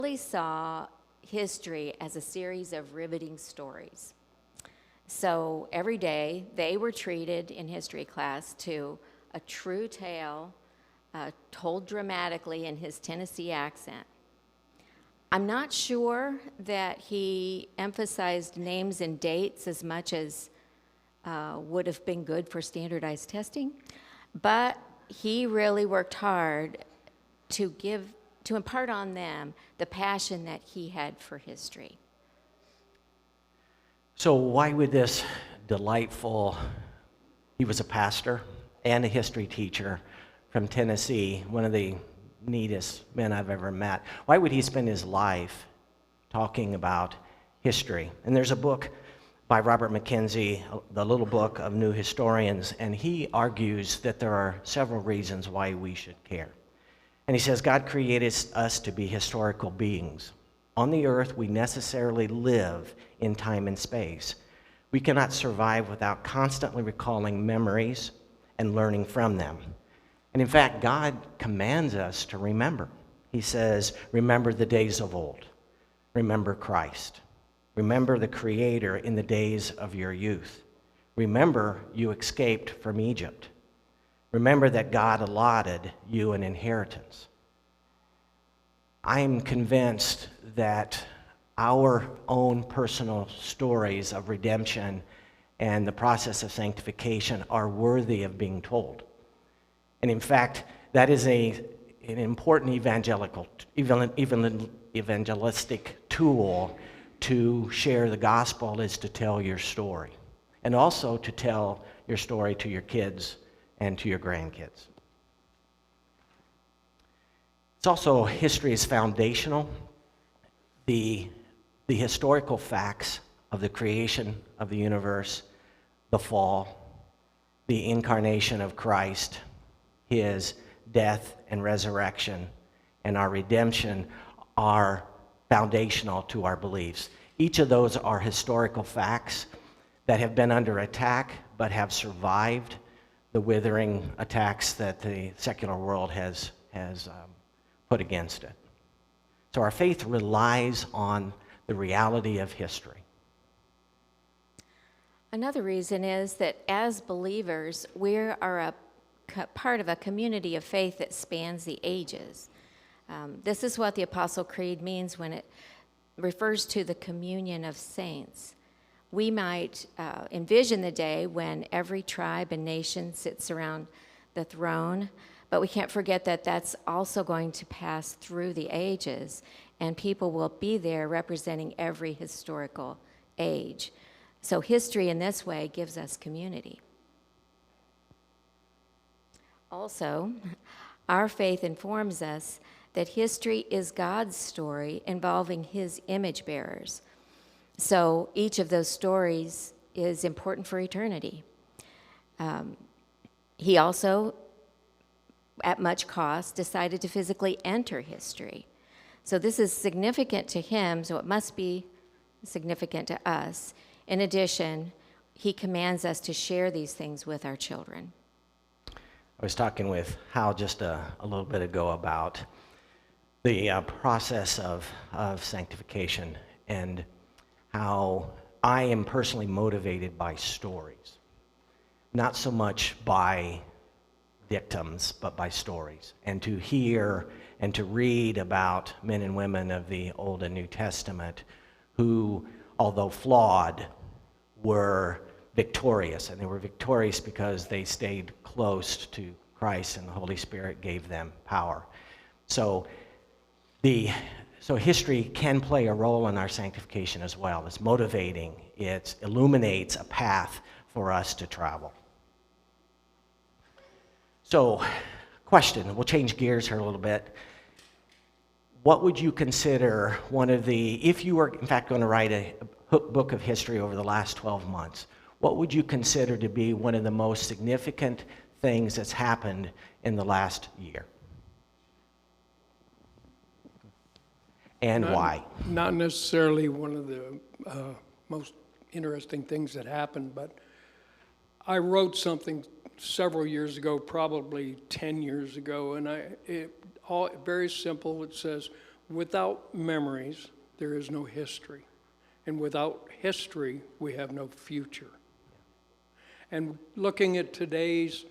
really saw history as a series of riveting stories. So every day they were treated in history class to a true tale told dramatically in his Tennessee accent. I'm not sure that he emphasized names and dates as much as would have been good for standardized testing, but he really worked hard to impart on them the passion that he had for history. So why would this delightful, he was a pastor and a history teacher from Tennessee, one of the neatest men I've ever met, why would he spend his life talking about history? And there's a book by Robert McKenzie, The Little Book of New Historians, and he argues that there are several reasons why we should care. And he says, God created us to be historical beings. On the earth, we necessarily live in time and space. We cannot survive without constantly recalling memories and learning from them. And in fact, God commands us to remember. He says, remember the days of old. Remember Christ. Remember the Creator in the days of your youth. Remember you escaped from Egypt. Remember that God allotted you an inheritance. I am convinced that our own personal stories of redemption and the process of sanctification are worthy of being told. And in fact, that is an important evangelistic tool to share the gospel, is to tell your story. And also to tell your story to your kids and to your grandkids. It's also, history is foundational. The historical facts of the creation of the universe, the fall, the incarnation of Christ, his death and resurrection, and our redemption are foundational to our beliefs. Each of those are historical facts that have been under attack but have survived the withering attacks that the secular world has put against it. So our faith relies on the reality of history. Another reason is that as believers, we are a part of a community of faith that spans the ages. This is what the Apostle Creed means when it refers to the communion of saints. We might envision the day when every tribe and nation sits around the throne, but we can't forget that that's also going to pass through the ages, and people will be there representing every historical age. So history in this way gives us community. Also, our faith informs us that history is God's story involving his image bearers. So each of those stories is important for eternity. He also, at much cost, decided to physically enter history. So this is significant to him, so it must be significant to us. In addition, he commands us to share these things with our children. I was talking with Hal just a little bit ago about the process of sanctification and how I am personally motivated by stories. Not so much by dictums, but by stories. And to hear and to read about men and women of the Old and New Testament who, although flawed, were victorious. And they were victorious because they stayed close to Christ and the Holy Spirit gave them power. So history can play a role in our sanctification as well. It's motivating. It illuminates a path for us to travel. So, question, we'll change gears here a little bit. What would you consider if you were in fact going to write a book of history over the last 12 months, what would you consider to be one of the most significant things that's happened in the last year? And why? Not necessarily one of the most interesting things that happened, but I wrote something several years ago, probably 10 years ago, and very simple. It says, Without memories, there is no history. And without history, we have no future. And looking at today's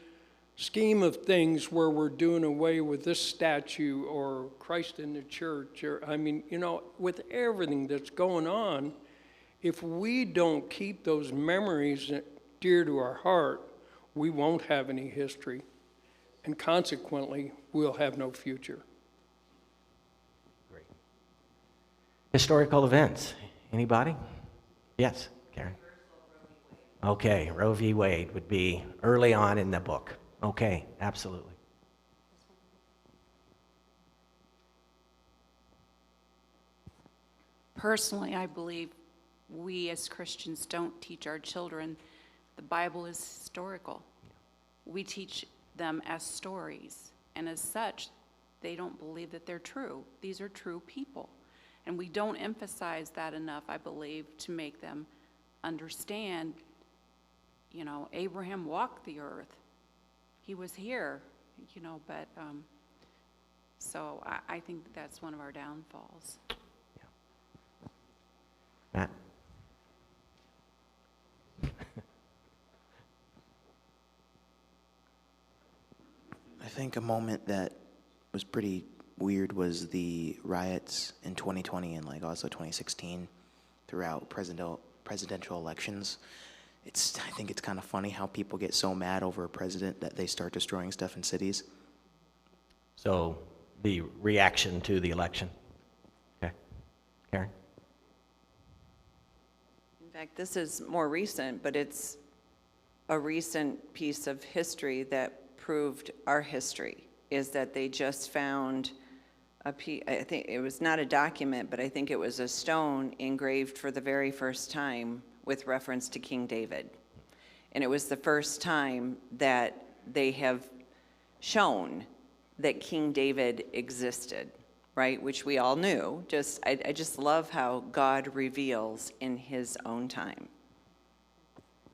scheme of things where we're doing away with this statue or Christ in the church, or, I mean, you know, with everything that's going on, if we don't keep those memories dear to our heart, we won't have any history. And consequently, we'll have no future. Great. Historical events. Anybody? Yes, Karen. Okay, Roe v. Wade would be early on in the book. Okay, absolutely. Personally, I believe we as Christians don't teach our children the Bible is historical. We teach them as stories, and as such, they don't believe that they're true. These are true people. And we don't emphasize that enough, I believe, to make them understand, you know, Abraham walked the earth. He was here, you know, but, so I think that's one of our downfalls. Matt? I think a moment that was pretty weird was the riots in 2020 and like also 2016 throughout presidential elections. I think it's kind of funny how people get so mad over a president that they start destroying stuff in cities. So the reaction to the election. Okay. Karen? In fact, this is more recent, but it's a recent piece of history that proved our history, is that they just found I think it was not a document, but I think it was a stone engraved for the very first time with reference to King David. And it was the first time that they have shown that King David existed, right? Which we all knew. I just love how God reveals in his own time.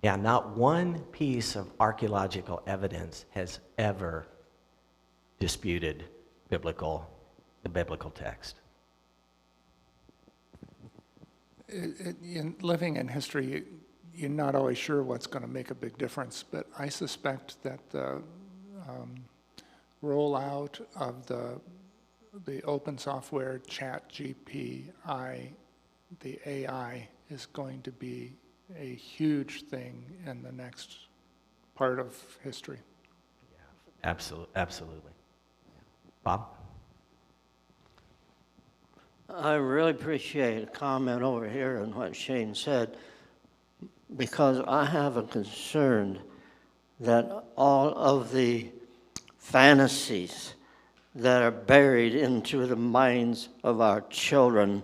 Yeah, not one piece of archaeological evidence has ever disputed the biblical text. In living in history, you're not always sure what's going to make a big difference, but I suspect that the rollout of the open software ChatGPT, the AI, is going to be a huge thing in the next part of history. Yeah, absolutely. Bob? I really appreciate a comment over here on what Shane said, because I have a concern that all of the fantasies that are buried into the minds of our children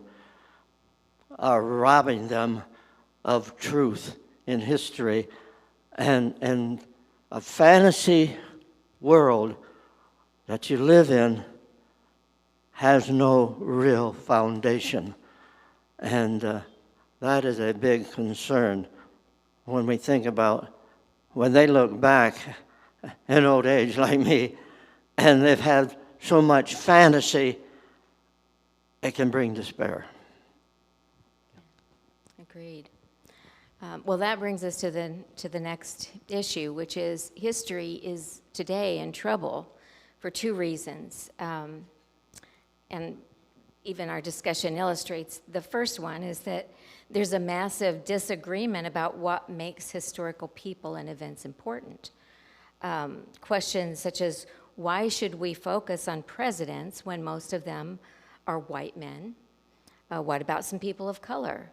are robbing them of truth in history, and a fantasy world that you live in has no real foundation. And that is a big concern when we think about when they look back in old age like me, and they've had so much fantasy, it can bring despair. Agreed. Well, that brings us to the next issue, which is history is today in trouble for two reasons. And even our discussion illustrates the first one is that there's a massive disagreement about what makes historical people and events important. Questions such as, why should we focus on presidents when most of them are white men? What about some people of color?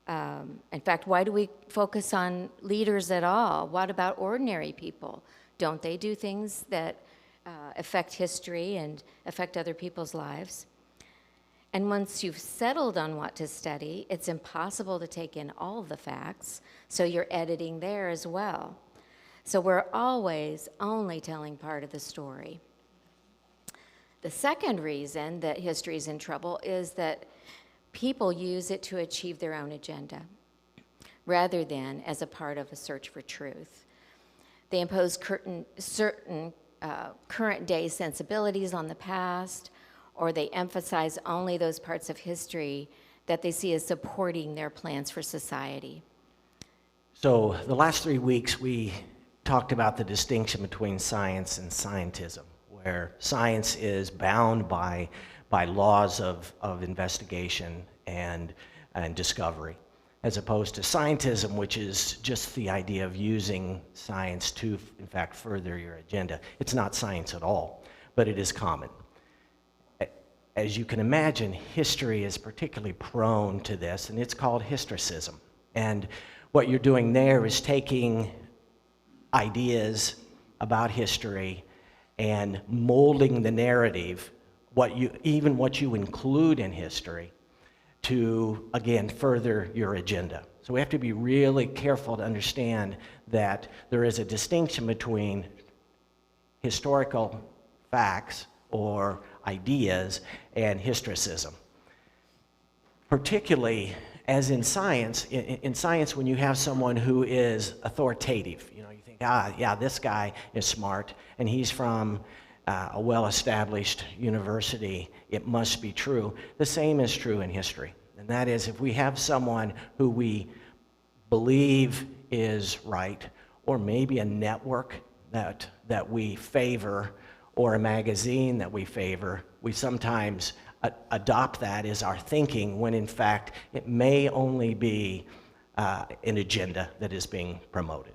In fact, why do we focus on leaders at all? What about ordinary people? Don't they do things that affect history and affect other people's lives? And once you've settled on what to study, it's impossible to take in all of the facts, so you're editing there as well. So we're always only telling part of the story. The second reason that history is in trouble is that people use it to achieve their own agenda, rather than as a part of a search for truth. They impose certain current day sensibilities on the past, or they emphasize only those parts of history that they see as supporting their plans for society. So the last 3 weeks, we talked about the distinction between science and scientism, where science is bound by laws of investigation and discovery, as opposed to scientism, which is just the idea of using science to, in fact, further your agenda. It's not science at all, but it is common. As you can imagine, history is particularly prone to this, and it's called historicism. And what you're doing there is taking ideas about history and molding the narrative, what you include in history, to, again, further your agenda. So we have to be really careful to understand that there is a distinction between historical facts or ideas and historicism. Particularly, as in science, when you have someone who is authoritative, you think, yeah, this guy is smart, and he's from a well-established university, it must be true. The same is true in history. And that is, if we have someone who we believe is right, or maybe a network that we favor, or a magazine that we favor, we sometimes adopt that as our thinking, when in fact it may only be an agenda that is being promoted.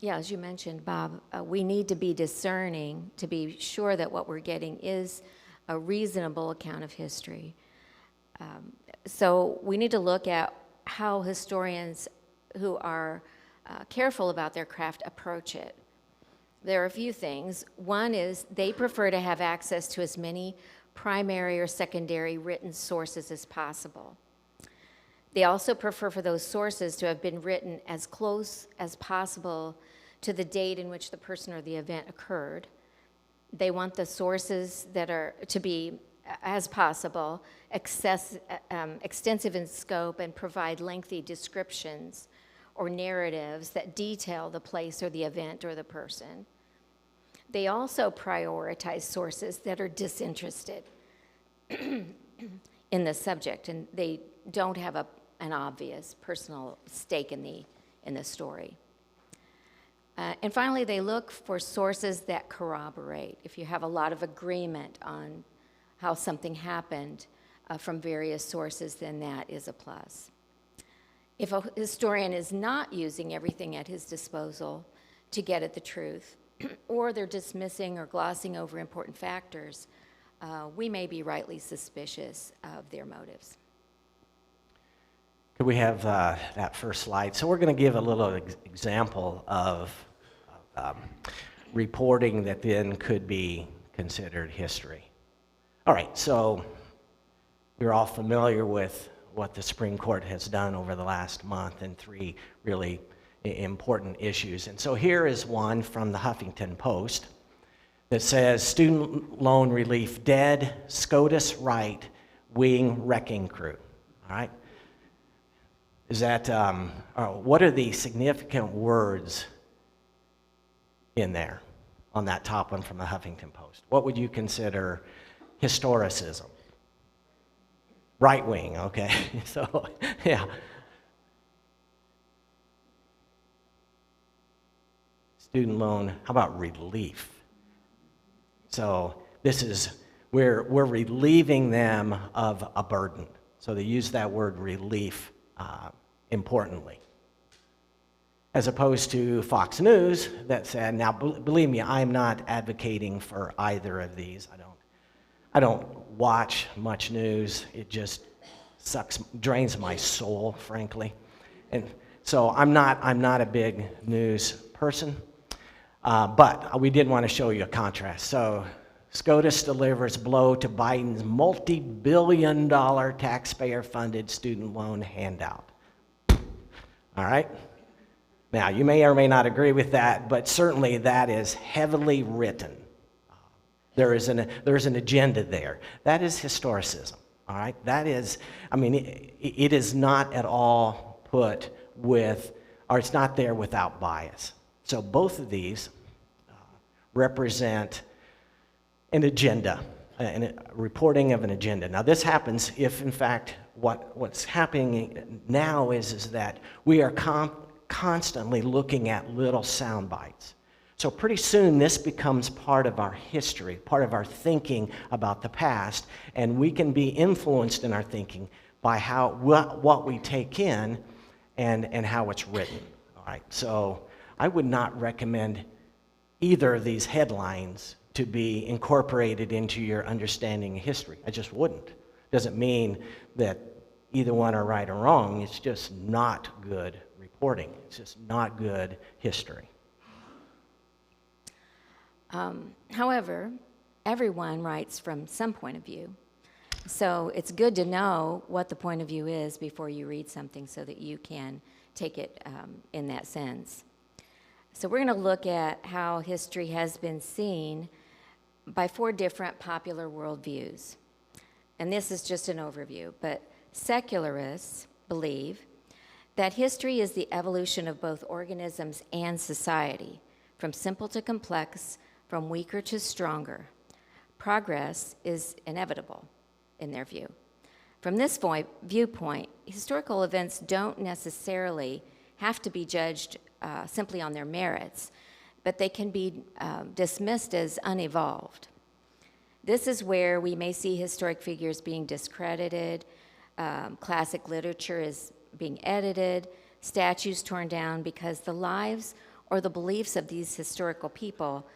Yeah, as you mentioned, Bob, we need to be discerning to be sure that what we're getting is a reasonable account of history. So we need to look at how historians who are careful about their craft approach it. There are a few things. One is they prefer to have access to as many primary or secondary written sources as possible. They also prefer for those sources to have been written as close as possible to the date in which the person or the event occurred. They want the sources that are to be, as possible, extensive in scope and provide lengthy descriptions or narratives that detail the place or the event or the person. They also prioritize sources that are disinterested in the subject, and they don't have an obvious personal stake in the story. And finally, they look for sources that corroborate. If you have a lot of agreement on how something happened from various sources, then that is a plus. If a historian is not using everything at his disposal to get at the truth, or they're dismissing or glossing over important factors, we may be rightly suspicious of their motives. Could we have that first slide? So we're going to give a little example of reporting that then could be considered history. All right, so you're all familiar with what the Supreme Court has done over the last month and 3 really important issues. And so here is one from the Huffington Post that says, student loan relief dead, SCOTUS right wing wrecking crew. All right? Is that, what are the significant words in there on that top one from the Huffington Post? What would you consider historicism? Right wing, okay. So, yeah. Student loan, how about relief? So this is, we're relieving them of a burden. So they use that word relief importantly. As opposed to Fox News that said, now believe me, I'm not advocating for either of these. I don't watch much news. It just drains my soul, frankly. And so I'm not a big news person. But we did want to show you a contrast. So SCOTUS delivers blow to Biden's multi-billion-dollar taxpayer-funded student loan handout. All right? Now, you may or may not agree with that, but certainly that is heavily written. There is an agenda there. That is historicism. All right? That is, I mean, it is not at all put with, or it's not there without bias. So both of these represent an agenda, a reporting of an agenda. Now, this happens if, in fact, what's happening now is that we are constantly looking at little sound bites. So pretty soon, this becomes part of our history, part of our thinking about the past, and we can be influenced in our thinking by what we take in and how it's written. All right, so I would not recommend either of these headlines to be incorporated into your understanding of history. I just wouldn't. Doesn't mean that either one are right or wrong. It's just not good reporting. It's just not good history. However, everyone writes from some point of view. So it's good to know what the point of view is before you read something so that you can take it in that sense. So we're going to look at how history has been seen by 4 different popular worldviews. And this is just an overview, but secularists believe that history is the evolution of both organisms and society, from simple to complex, from weaker to stronger. Progress is inevitable, in their view. From this viewpoint, historical events don't necessarily have to be judged simply on their merits, but they can be dismissed as unevolved. This is where we may see historic figures being discredited, classic literature is being edited, statues torn down because the lives or the beliefs of these historical people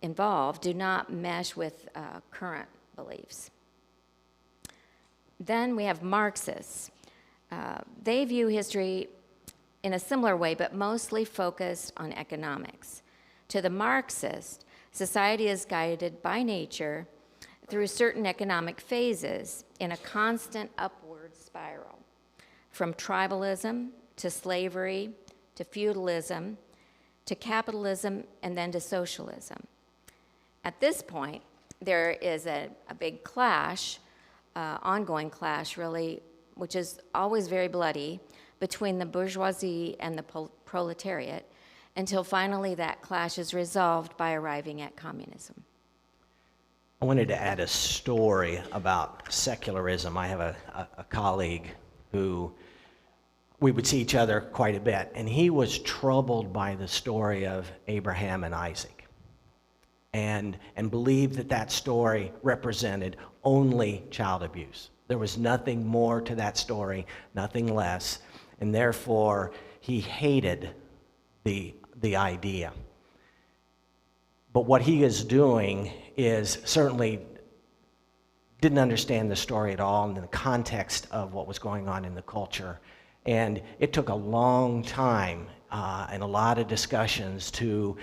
involved do not mesh with current beliefs. Then we have Marxists. They view history in a similar way, but mostly focused on economics. To the Marxist, society is guided by nature through certain economic phases in a constant upward spiral, from tribalism to slavery to feudalism to capitalism and then to socialism. At this point, there is a big clash, ongoing clash really, which is always very bloody, between the bourgeoisie and the proletariat, until finally that clash is resolved by arriving at communism. I wanted to add a story about secularism. I have a colleague who we would see each other quite a bit, and he was troubled by the story of Abraham and Isaac, and believed that story represented only child abuse. There was nothing more to that story, nothing less, and therefore he hated the idea. But what he is doing is certainly didn't understand the story at all in the context of what was going on in the culture. And it took a long time and a lot of discussions to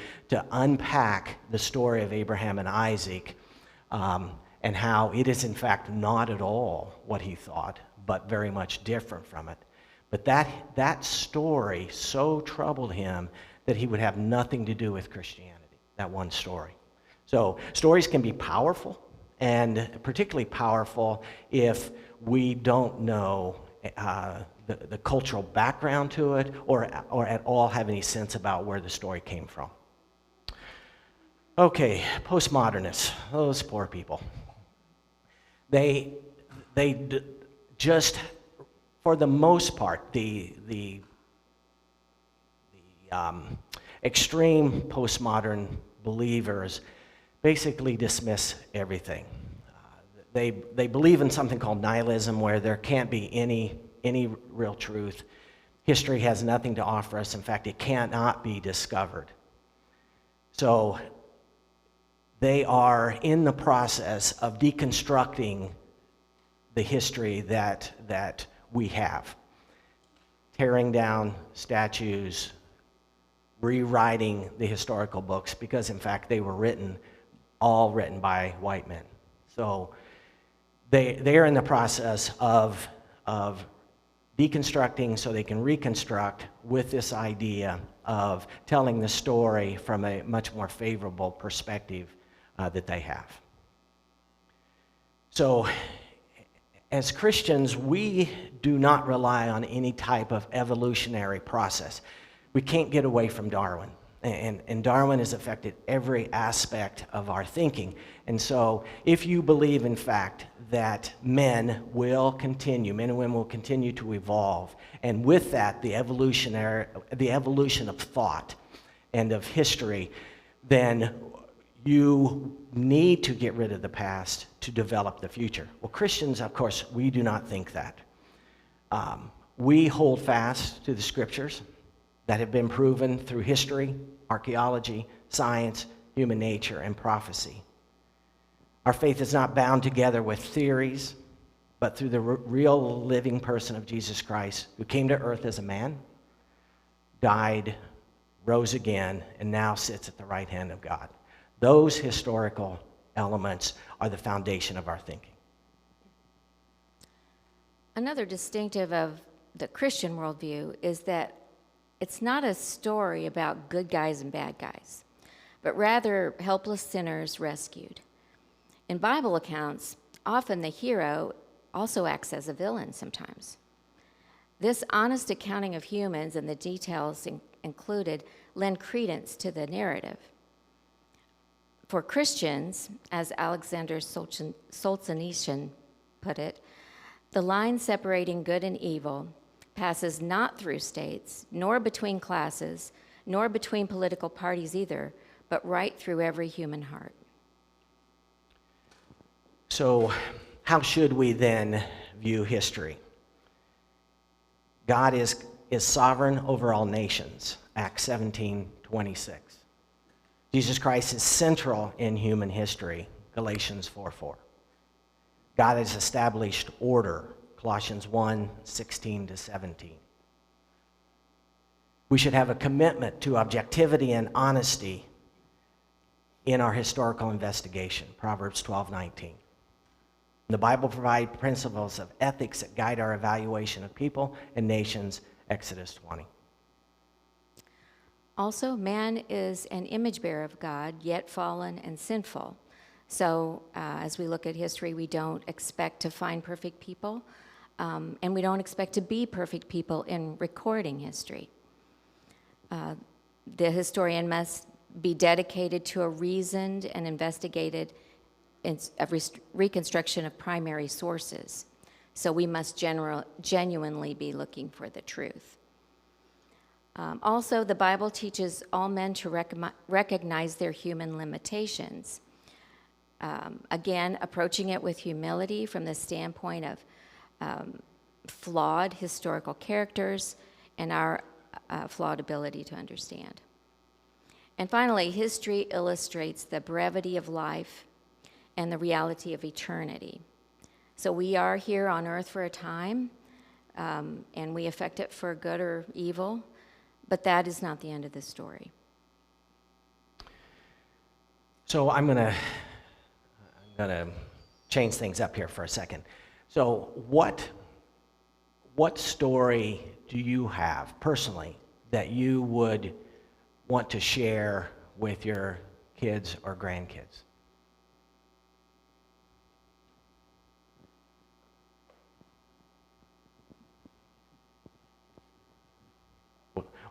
unpack the story of Abraham and Isaac and how it is in fact not at all what he thought, but very much different from it. But that story so troubled him that he would have nothing to do with Christianity, that one story. So stories can be powerful, and particularly powerful if we don't know the cultural background to it, or at all have any sense about where the story came from. Okay, postmodernists, those poor people. They just, for the most part, the extreme postmodern believers basically dismiss everything. They believe in something called nihilism, where there can't be any real truth. History has nothing to offer us. In fact, it cannot be discovered. So they are in the process of deconstructing the history that we have, tearing down statues, rewriting the historical books, because in fact they were all written by white men. So they are in the process of deconstructing so they can reconstruct with this idea of telling the story from a much more favorable perspective that they have. So as Christians, we do not rely on any type of evolutionary process. We can't get away from Darwin. And Darwin has affected every aspect of our thinking. And so if you believe, in fact, that men and women will continue to evolve, and with that, the evolution of thought and of history, then you need to get rid of the past to develop the future. Well, Christians, of course, we do not think that. We hold fast to the scriptures that have been proven through history, archaeology, science, human nature, and prophecy. Our faith is not bound together with theories, but through the real living person of Jesus Christ, who came to earth as a man, died, rose again, and now sits at the right hand of God. Those historical elements are the foundation of our thinking. Another distinctive of the Christian worldview is that it's not a story about good guys and bad guys, but rather helpless sinners rescued. In Bible accounts, often the hero also acts as a villain sometimes. This honest accounting of humans and the details included lend credence to the narrative. For Christians, as Alexander Solzhenitsyn put it, the line separating good and evil passes not through states, nor between classes, nor between political parties either, but right through every human heart. So, how should we then view history? God is sovereign over all nations, Acts 17:26. Jesus Christ is central in human history, Galatians 4:4. God has established order, Colossians 1:16-17. We should have a commitment to objectivity and honesty in our historical investigation, Proverbs 12:19. The Bible provides principles of ethics that guide our evaluation of people and nations, Exodus 20. Also, man is an image bearer of God, yet fallen and sinful. So as we look at history, we don't expect to find perfect people, and we don't expect to be perfect people in recording history. The historian must be dedicated to a reasoned and investigated reconstruction of primary sources. So we must genuinely be looking for the truth. Also, the Bible teaches all men to recognize their human limitations. Again, approaching it with humility from the standpoint of flawed historical characters and our flawed ability to understand. And finally, history illustrates the brevity of life and the reality of eternity. So we are here on earth for a time, and we affect it for good or evil, but that is not the end of the story. So I'm gonna change things up here for a second. So what story do you have personally that you would want to share with your kids or grandkids?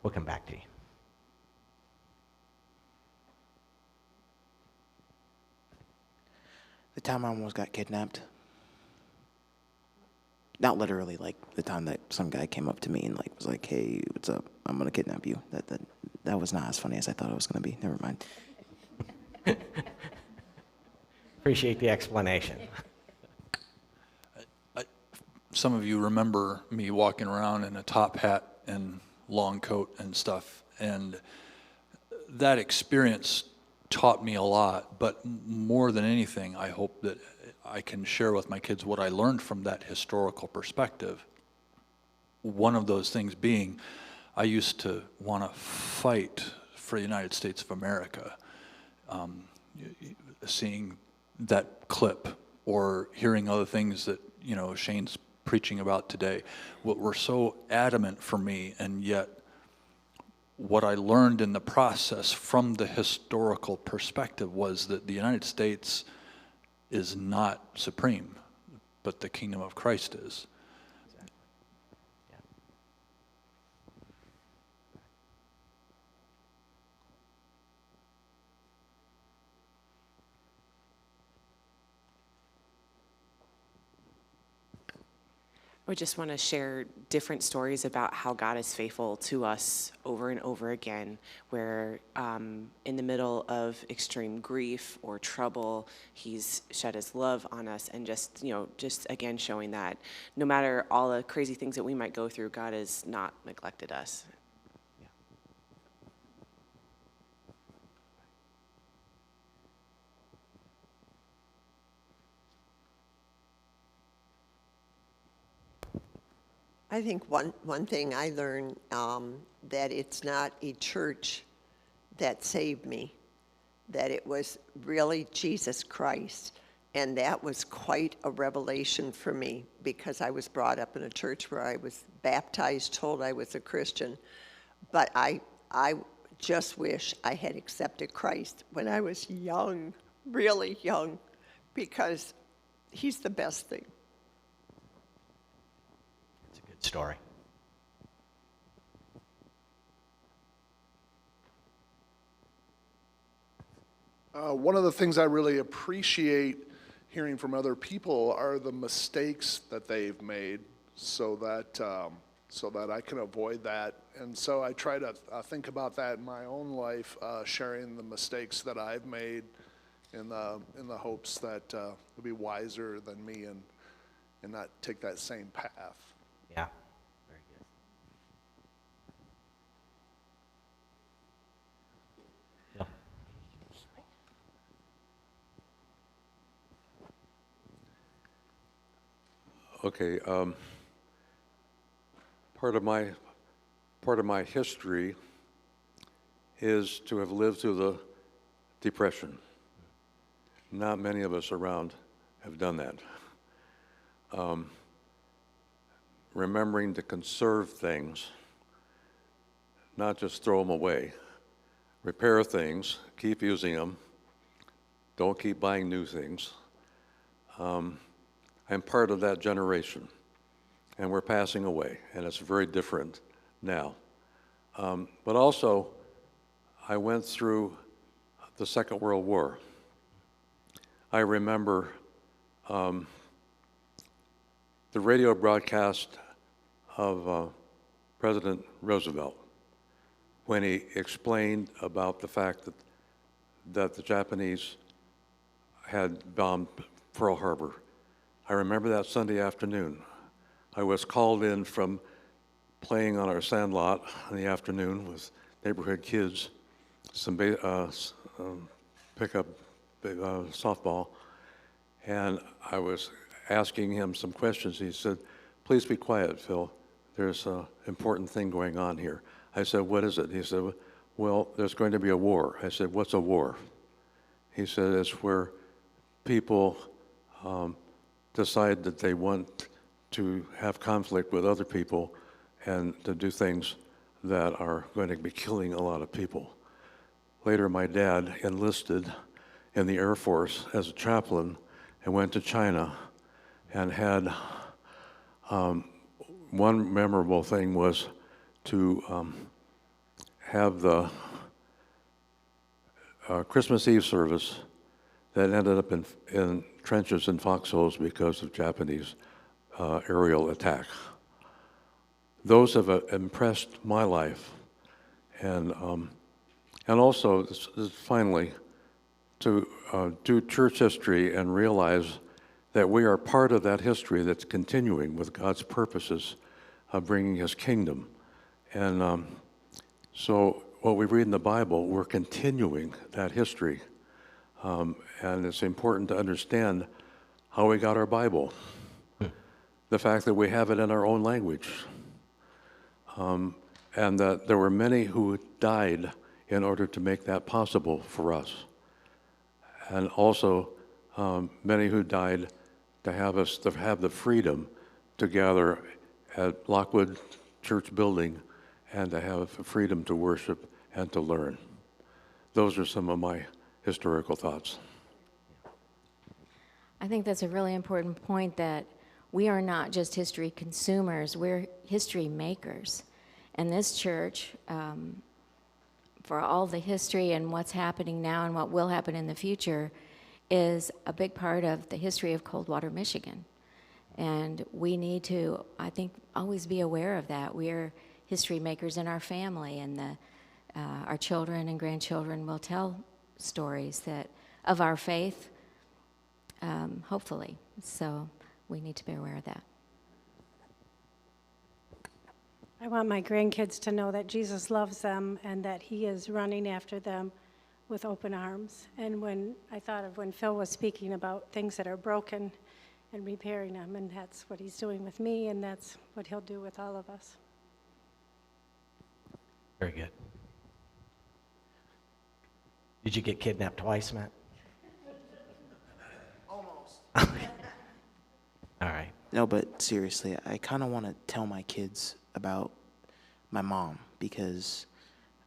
We'll come back to you. The time I almost got kidnapped. Not literally, like the time that some guy came up to me and was like, "Hey, what's up? I'm gonna kidnap you." That was not as funny as I thought it was gonna be. Never mind. Appreciate the explanation. Some of you remember me walking around in a top hat and long coat and stuff, and that experience taught me a lot, but more than anything, I hope that I can share with my kids what I learned from that historical perspective. One of those things being, I used to want to fight for the United States of America. Seeing that clip or hearing other things that, Shane's preaching about today, what were so adamant for me, and yet what I learned in the process from the historical perspective was that the United States is not supreme, but the kingdom of Christ is. I just want to share different stories about how God is faithful to us over and over again, where in the middle of extreme grief or trouble, he's shed his love on us, and just again showing that no matter all the crazy things that we might go through, God has not neglected us. I think one thing I learned, that it's not a church that saved me, that it was really Jesus Christ. And that was quite a revelation for me, because I was brought up in a church where I was baptized, told I was a Christian. But I just wish I had accepted Christ when I was young, really young, because he's the best thing. Story. One of the things I really appreciate hearing from other people are the mistakes that they've made, so that I can avoid that. And so I try to think about that in my own life, sharing the mistakes that I've made in the hopes that they'll be wiser than me and not take that same path. Yeah, very good. Yeah. Okay, part of my history is to have lived through the Depression. Not many of us around have done that. Remembering to conserve things, not just throw them away. Repair things, keep using them, don't keep buying new things. I'm part of that generation, and we're passing away, and it's very different now. But also, I went through the Second World War. I remember the radio broadcast of President Roosevelt when he explained about the fact that the Japanese had bombed Pearl Harbor. I remember that Sunday afternoon. I was called in from playing on our sandlot in the afternoon with neighborhood kids, some pickup softball, and I was asking him some questions. He said, "Please be quiet, Phil. There's an important thing going on here." I said, "What is it?" He said, "Well, there's going to be a war." I said, "What's a war?" He said, "It's where people decide that they want to have conflict with other people and to do things that are going to be killing a lot of people." Later, my dad enlisted in the Air Force as a chaplain and went to China and had one memorable thing was to have the Christmas Eve service that ended up in trenches and foxholes because of Japanese aerial attack. Those have impressed my life, and also finally to do church history and realize that we are part of that history that's continuing with God's purposes of bringing His kingdom. And so what we read in the Bible, we're continuing that history. And it's important to understand how we got our Bible. The fact that we have it in our own language. And that there were many who died in order to make that possible for us. And also many who died to have us to have the freedom to gather at Lockwood Church building and to have the freedom to worship and to learn. Those are some of my historical thoughts. I think that's a really important point, that we are not just history consumers, we're history makers. And this church, for all the history and what's happening now and what will happen in the future, is a big part of the history of Coldwater, Michigan. And we need to, I think, always be aware of that. We are history makers in our family, and our children and grandchildren will tell stories of our faith, hopefully. So we need to be aware of that. I want my grandkids to know that Jesus loves them and that he is running after them with open arms. And when I thought of when Phil was speaking about things that are broken and repairing them, and that's what he's doing with me, and that's what he'll do with all of us. Very good. Did you get kidnapped twice, Matt? Almost. All right. No, but seriously, I kind of want to tell my kids about my mom, because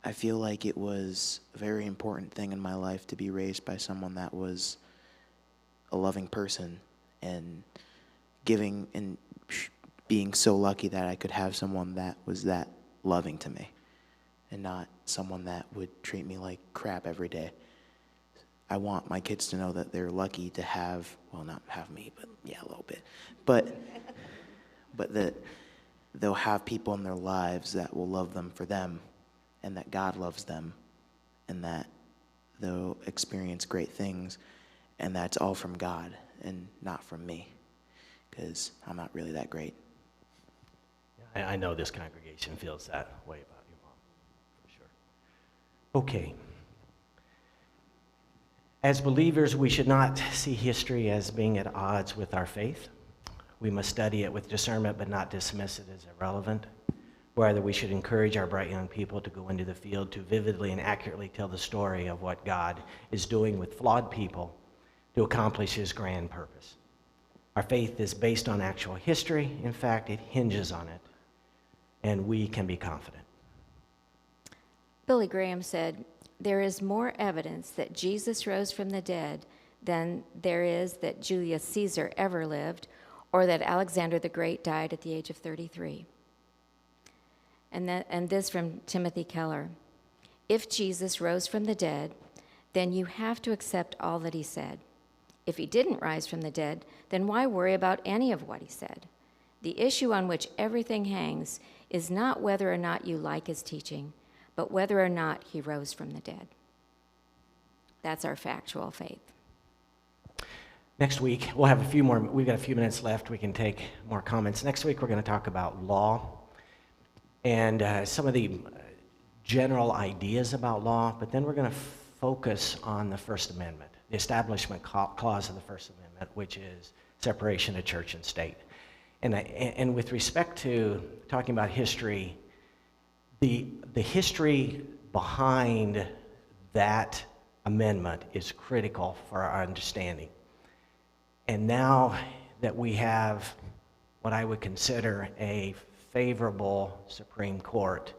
I feel like it was a very important thing in my life to be raised by someone that was a loving person, and giving and being so lucky that I could have someone that was that loving to me and not someone that would treat me like crap every day. I want my kids to know that they're lucky to have, well, not have me, but yeah, a little bit. But that they'll have people in their lives that will love them for them, and that God loves them, and that they'll experience great things, and that's all from God and not from me, because I'm not really that great. I know this congregation feels that way about your mom, for sure. Okay. As believers, we should not see history as being at odds with our faith. We must study it with discernment, but not dismiss it as irrelevant. Rather, we should encourage our bright young people to go into the field to vividly and accurately tell the story of what God is doing with flawed people to accomplish his grand purpose. Our faith is based on actual history. In fact, it hinges on it, and we can be confident. Billy Graham said, "There is more evidence that Jesus rose from the dead than there is that Julius Caesar ever lived, or that Alexander the Great died at the age of 33. And this from Timothy Keller. If Jesus rose from the dead, then you have to accept all that he said. If he didn't rise from the dead, then why worry about any of what he said? The issue on which everything hangs is not whether or not you like his teaching, but whether or not he rose from the dead." That's our factual faith. Next week, we'll have we've got a few minutes left. We can take more comments. Next week, we're going to talk about law and some of the general ideas about law, but then we're going to focus on the First Amendment, the Establishment Clause of the First Amendment, which is separation of church and state. And with respect to talking about history, the history behind that amendment is critical for our understanding. And now that we have what I would consider a favorable Supreme Court,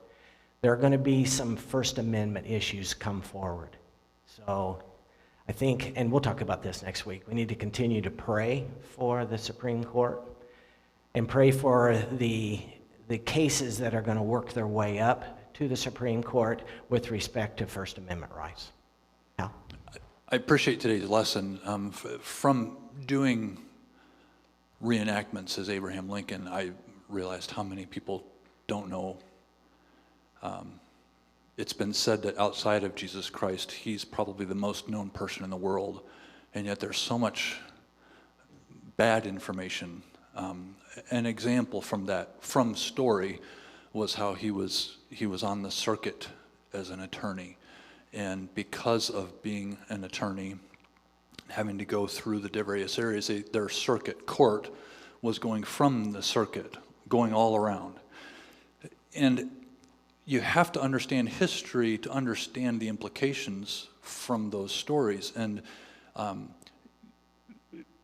there are going to be some First Amendment issues come forward. So I think, and we'll talk about this next week, we need to continue to pray for the Supreme Court and pray for the cases that are going to work their way up to the Supreme Court with respect to First Amendment rights. Al? I appreciate today's lesson. From doing reenactments as Abraham Lincoln, I realized how many people don't know. It's been said that outside of Jesus Christ, he's probably the most known person in the world, and yet there's so much bad information. An example from story was how he was on the circuit as an attorney, and because of being an attorney, having to go through the various areas, their circuit court was going from the circuit, going all around. And you have to understand history to understand the implications from those stories. And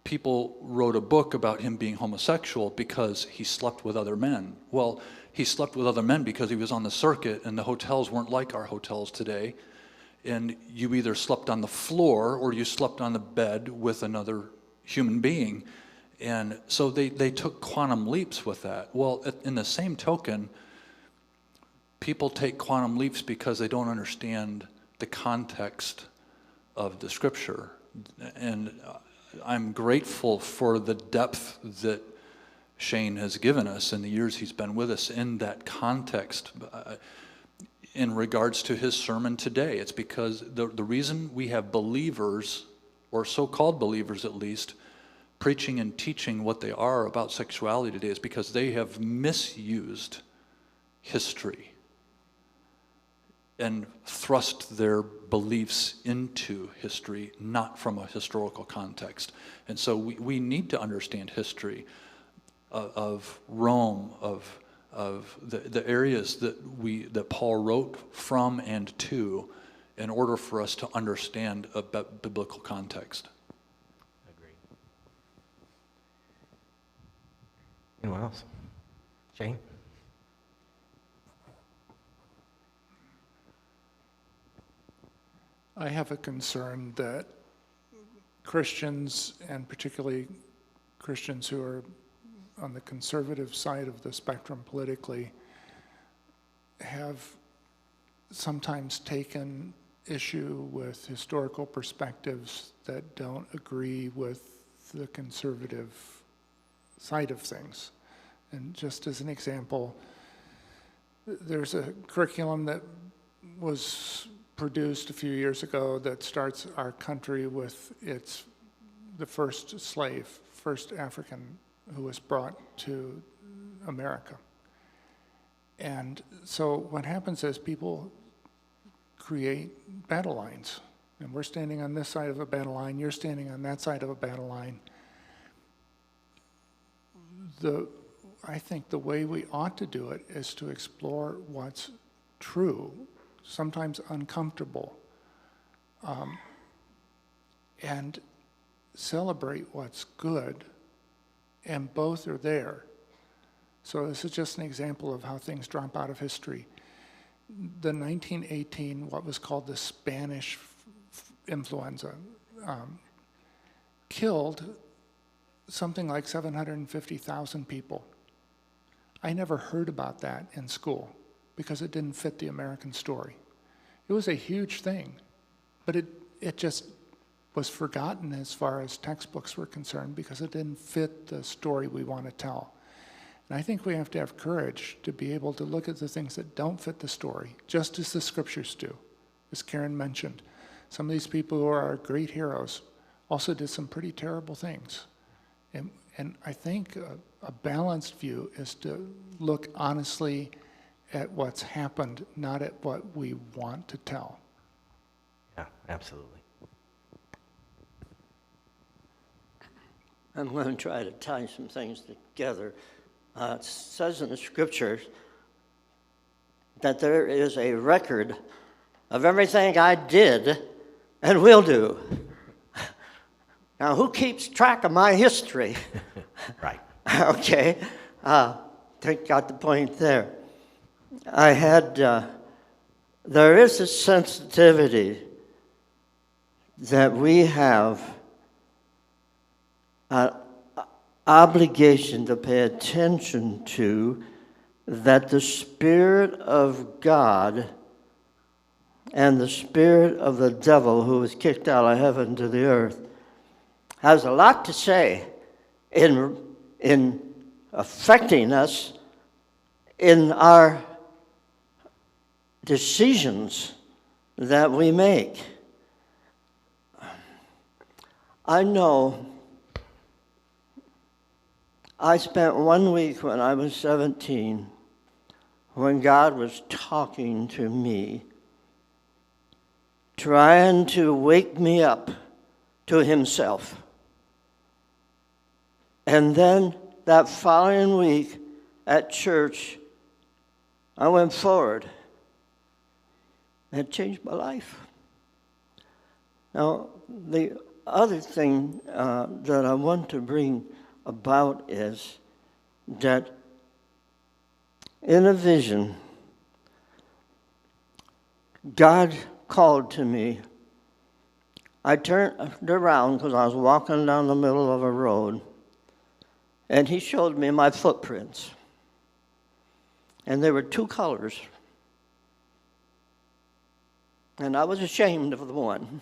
people wrote a book about him being homosexual because he slept with other men. Well, he slept with other men because he was on the circuit, and the hotels weren't like our hotels today. And you either slept on the floor or you slept on the bed with another human being. And so they took quantum leaps with that. Well, in the same token, people take quantum leaps because they don't understand the context of the scripture. And I'm grateful for the depth that Shane has given us in the years he's been with us in that context. In regards to his sermon today, it's because the reason we have believers, or so-called believers at least, preaching and teaching what they are about sexuality today is because they have misused history and thrust their beliefs into history, not from a historical context. And so we need to understand history of Rome, of the areas that Paul wrote from and to, in order for us to understand a biblical context. Agreed. Anyone else? Shane? I have a concern that Christians, and particularly Christians who are on the conservative side of the spectrum politically, have sometimes taken issue with historical perspectives that don't agree with the conservative side of things. And just as an example, there's a curriculum that was produced a few years ago that starts our country with the first slave, first African who was brought to America. And so what happens is people create battle lines. And we're standing on this side of a battle line, you're standing on that side of a battle line. I think the way we ought to do it is to explore what's true, sometimes uncomfortable, and celebrate what's good, and both are there. So this is just an example of how things drop out of history. The 1918, what was called the Spanish influenza, killed something like 750,000 people. I never heard about that in school because it didn't fit the American story. It was a huge thing, but it just was forgotten as far as textbooks were concerned because it didn't fit the story we want to tell. And I think we have to have courage to be able to look at the things that don't fit the story, just as the scriptures do. As Karen mentioned, some of these people who are our great heroes also did some pretty terrible things. And I think a balanced view is to look honestly at what's happened, not at what we want to tell. Yeah, absolutely. I'm going to try to tie some things together. It says in the scriptures that there is a record of everything I did and will do. Now, who keeps track of my history? Right. Okay. Think got the point there. There is a sensitivity that we have an obligation to pay attention to, that the Spirit of God and the spirit of the devil, who was kicked out of heaven to the earth, has a lot to say in affecting us in our decisions that we make. I know I spent 1 week when I was 17 when God was talking to me, trying to wake me up to himself. And then that following week at church, I went forward. It changed my life. Now, the other thing that I want to bring about is that in a vision, God called to me. I turned around because I was walking down the middle of a road, and he showed me my footprints. And there were 2 colors. And I was ashamed of the one.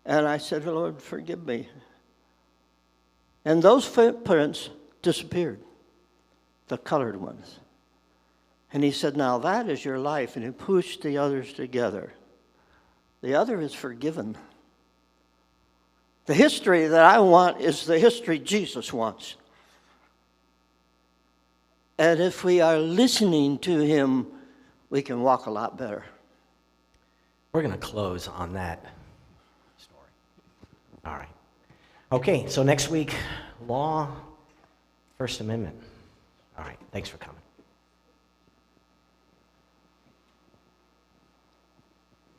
And I said, Lord, forgive me. And those footprints disappeared, the colored ones. And he said, now that is your life. And he pushed the others together. The other is forgiven. The history that I want is the history Jesus wants. And if we are listening to him, we can walk a lot better. We're going to close on that story. All right. Okay, so next week, law, First Amendment. All right, thanks for coming.